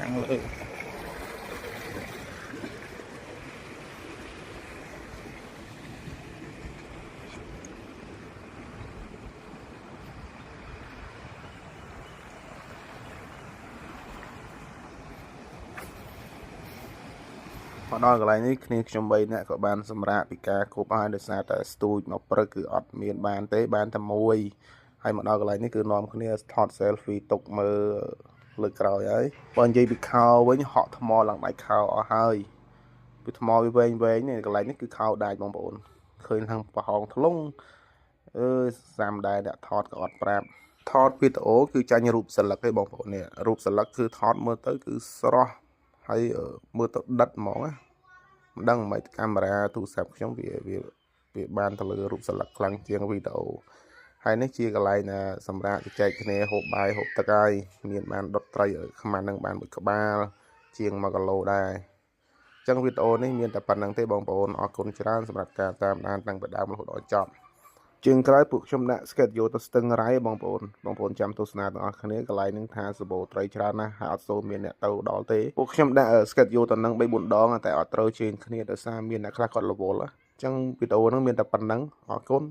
ខាងលើមកដល់កន្លែងនេះគ្នាខ្ញុំ3នាក់ក៏បានសម្រាកពីការគប់ហើយដោយសារតែស្ទូចមកព្រឹកគឺអត់មានបានទេបានតែមួយហើយមកដល់កន្លែងនេះគឺនាំគ្នាថត selfie ទុកមើលលើក្រោយហើយបើនិយាយពីខោវិញហក់ថ្មឡើងដៃខោអស់ហើយពីថ្មវាវែងនេះកន្លែងនេះគឺខោដាច់បងប្អូនឃើញខាងប្រហោងធ្លុងសាមដែរអ្នកថតក៏អត់ប្រាប់ថតវីដេអូគឺចាញ់រូបសិលឹកទេបងប្អូននេះរូបសិលឹកគឺថតមើលទៅគឺស្រស់ហើយមើលទៅដិតហ្មងណាមិនដឹងមិនកាមេរ៉ាទូរស័ព្ទខ្ញុំវាបានទៅលើរូបសិលឹកខ្លាំងជាងវីដេអូហើយនេះជាកន្លែងណាសម្រាប់ចែកគ្នាហូបបាយហូបទឹកហើយមានបានដុតត្រីខ្មាំងនឹងបានមួយក្បាលជាង1គីឡូដែរអញ្ចឹងវីដេអូនេះមានតែប៉ុណ្្នឹងទេបងប្អូនអរគុណច្រើនសម្រាប់ការតាមដានតាំងពីដើមរហូតដល់ចប់ជាងក្រោយពួកខ្ញុំដាក់ schedule ទៅស្ទឹងរ៉ៃបងប្អូនចាំទស្សនាទាំងអស់គ្នាកន្លែងនឹងថាសបោត្រីច្រើនណាស់ហើយអត់សូវមានអ្នកទៅដល់ទេពួកខ្ញុំដាក់ schedule ទៅនឹង 3-4 ដងតែអត់ត្រូវជើងគ្នាដោយសារមានអ្នកខ្លះគាត់រវល់អញ្ចឹងវីដេអូហ្នឹងមានតែប៉ុណ្្នឹងអរគុណ